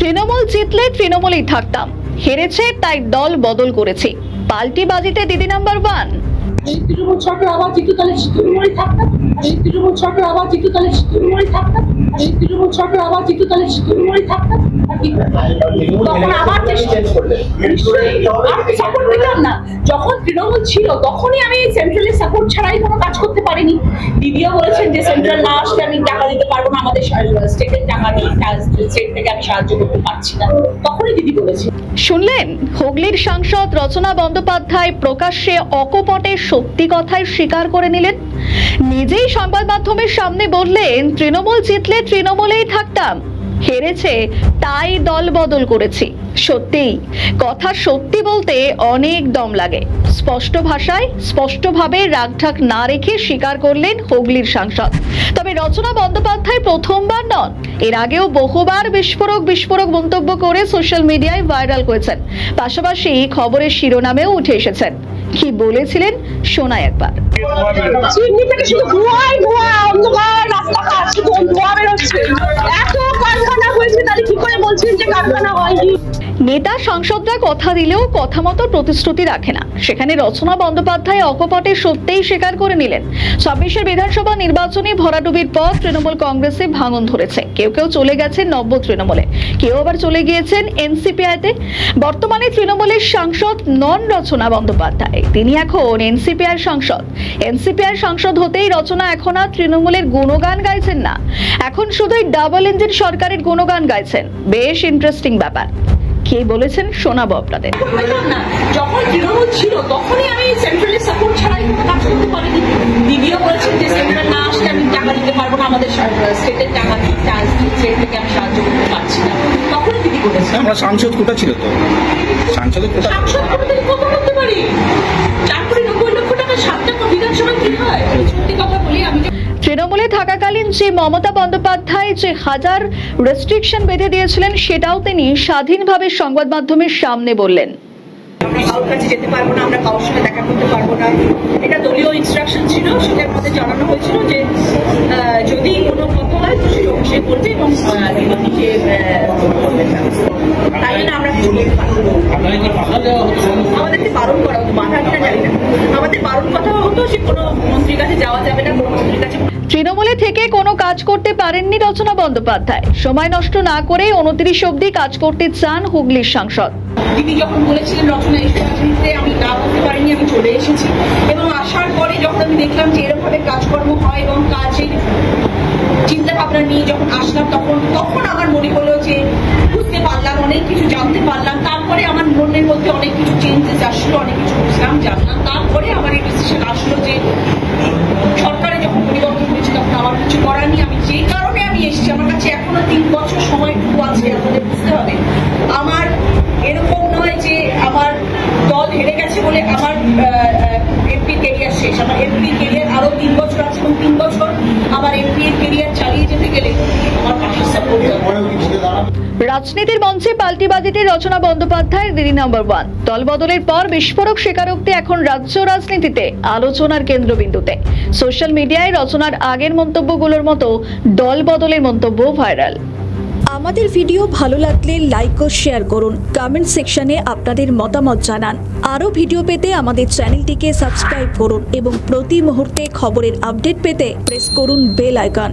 তৃণমূল জিতলে তৃণমূলেই থাকতাম, হেরেছে তাই দল বদল করেছি। পাল্টি বাজিতে দিদি নাম্বার 1। এই তৃণমূল সরকার আবার জিতু তাহলে তৃণমূলই থাকতাম। এই তৃণমূল সরকার আবার জিতু তাহলে তৃণমূলই থাকতাম। এই তৃণমূল সরকার আবার জিতু তাহলে তৃণমূলই থাকতাম। তখন আবার সাপোর্ট দিলাম না। যখন তৃণমূল ছিল তখনই আমি সেন্ট্রালের সাপোর্ট ছাড়াই কোনো কাজ করতে পারিনি। দিদিও বলেছেন যে সেন্ট্রাল না আসলে আমি টাকা দিতে পারবো না, আমাদের স্টেটের টাকা নেই, স্টেট থেকে আমি সাহায্য করতে পারছি না, তখনই দিদি বলেছে। শুনলেন, হুগলির সাংসদ রচনা বন্দ্যোপাধ্যায় প্রকাশ্যে অকপটে সত্যি কথাই স্বীকার করে নিলেন। নিজেই সংবাদ মাধ্যমের সামনে বললেন, তৃণমূল জিতলে তৃণমূলেই থাকতাম, হেরেছে তাই দল বদল করেছি। সত্যি কথা সত্যি বলতে অনেক দম লাগে। স্পষ্ট ভাষায় স্পষ্টভাবে রাগঢাক না রেখে স্বীকার করলেন হুগলির সাংসদ। তবে রচনা বন্দ্যোপাধ্যায় প্রথমবার নন, এর আগেও বহুবার বিস্ফোরক মন্তব্য করে সোশ্যাল মিডিয়ায় ভাইরাল হয়েছেন। পাশাপাশি খবরের শিরোনামেও উঠে এসেছেন। কি বলেছিলেন শোনায় একবার। চিমনি থেকে শুধু ধোঁয়াই ধোঁয়া, অন্ধকার রাস্তাঘাট শুধু ধোঁয়া বেরোচ্ছে। এত কারখানা হয়েছে, তাহলে কি করে বলছেন যে কারখানা হয়নি? নেতা সাংসদরা কথা দিলেও কথা মতো প্রতিশ্রুতি রাখে না। সেখানে রচনা বন্দ্যোপাধ্যায় অকপটে সত্যিই স্বীকার করে নিলেন, 26-এর বিধানসভা নির্বাচনে ভরাডুবির পর তৃণমূল কংগ্রেসে ভাঙন ধরেছে। কেউ চলে গেছেন নব্য তৃণমূলে, কেউ আবার চলে গিয়েছেন এনসিপিআইতে। বর্তমানে তৃণমূলের সাংসদ নন রচনা বন্দ্যোপাধ্যায়, তিনি এখন এনসিপিআর সাংসদ। এনসিপিআর সাংসদ হতেই রচনা এখন আর তৃণমূলের গুণগান গাইছেন না, এখন শুধুই ডাবল ইঞ্জিন সরকারের গুণগান গাইছেন। বেশ ইন্টারেস্টিং ব্যাপার। কে বলেছেন শোনাবো আপনাদের। যখন তৃণমূল ছিল তখনই আমি সেন্ট্রালের সাপোর্ট ছাড়াই কোনো কাজ করতে পারিনি। দিদিও বলেছেন যে সেন্ট্রাল না আসলে আমি টাকা দিতে পারবো না, আমাদের স্টেটের টাকা নেই, স্টেট থেকে আমি সাহায্য করতে পারছি না, তখনই দিদি বলেছেন। আমরা সাংসদ কোটা ছিল তো, সাংসদ কোটা থেকে কত করতে পারি? 4 কোটি 90 লক্ষ টাকা 7টা বিধানসভা কি হয়? সত্যি কথা বলি, আমি তৃণমূলে থাকাকালীন যে মমতা বন্দ্যোপাধ্যায় যে হাজার রেস্ট্রিকশন বেঁধে দিয়েছিলেন, সেটাও তিনি স্বাধীনভাবে সংবাদ মাধ্যমের সামনে বললেন। আমরা কারোর কাছে যেতে পারবো না, আমরা কারোর সঙ্গে দেখা করতে পারবো না, এটা দলীয় ইনস্ট্রাকশন ছিল। সেটার মধ্যে জানানো হয়েছিল যে যদি কোনো কথা হয় তো সেটা অবশ্যই করবে এবং নিজে তাই না আমরা কিছু বলতে পারবো না। আমাদেরকে বারণ করা হতো, বাধা কিনা জানি না, আমাদের বারণ কথা হতো যে কোনো মন্ত্রীর কাছে যাওয়া যাবে না, কোনো মন্ত্রীর কাছে। তৃণমূলে থেকে কোনো কাজ করতে পারেননি রচনা বন্দ্যোপাধ্যায়। সময় নষ্ট না করে 29 অবধি কাজ করতে চান হুগলির সাংসদ। দিদি যখন বলেছিলেন রচনা এসে রাজনীতিতে, আমি না করতে পারিনি, আমি চলে এসেছি এবং আসার পরে যখন আমি দেখলাম যে এরকমভাবে কাজকর্ম হয় এবং কাজের চিন্তা ভাবনা নিয়ে যখন আসলাম, তখন আমার মনে হলো যে বুঝতে পারলাম, অনেক কিছু জানতে পারলাম। তারপরে আমার মনের মধ্যে অনেক কিছু চেঞ্জেস আসলো, অনেক কিছু বুঝলাম, জানলাম। তারপরে আমার এই ডিসিশন আসলো যে সরকারে যখন পরিবর্তন হয়েছে তখন আমার কিছু করার নেই। আমি যে কারণে আমি এসেছি, আমার কাছে এখনো 3 বছর সময়টুকু আছে। আপনাদের বুঝতে হবে, আমার এরকম নয় যে আমার দল হেরে গেছে বলে আমার এমপি ক্যারিয়ার শেষ। আমার এমপি ক্যারিয়ার আরো 3 বছর আছে এবং 3 বছর আমার এমপি ক্যারিয়ার চালিয়ে যেতে গেলে আমার পাশে সাপোর্ট দরকার। রাজনীতির মঞ্চে পাল্টিবাজিতে রচনা বন্দ্যোপাধ্যায়ের দিদি নাম্বার 1। দল বদলের পর বিস্ফোরক স্বীকারোক্তি এখন রাজ্য রাজনীতিতে আলোচনার কেন্দ্রবিন্দুতে। সোশ্যাল মিডিয়ায় রচনার আগের মন্তব্যগুলোর মতো দল বদলের মন্তব্য ভাইরাল। আমাদের ভিডিও ভালো লাগলে লাইক ও শেয়ার করুন, কমেন্ট সেকশনে আপনাদের মতামত জানান। আরও ভিডিও পেতে আমাদের চ্যানেলটিকে সাবস্ক্রাইব করুন এবং প্রতি মুহূর্তে খবরের আপডেট পেতে প্রেস করুন বেল আইকন।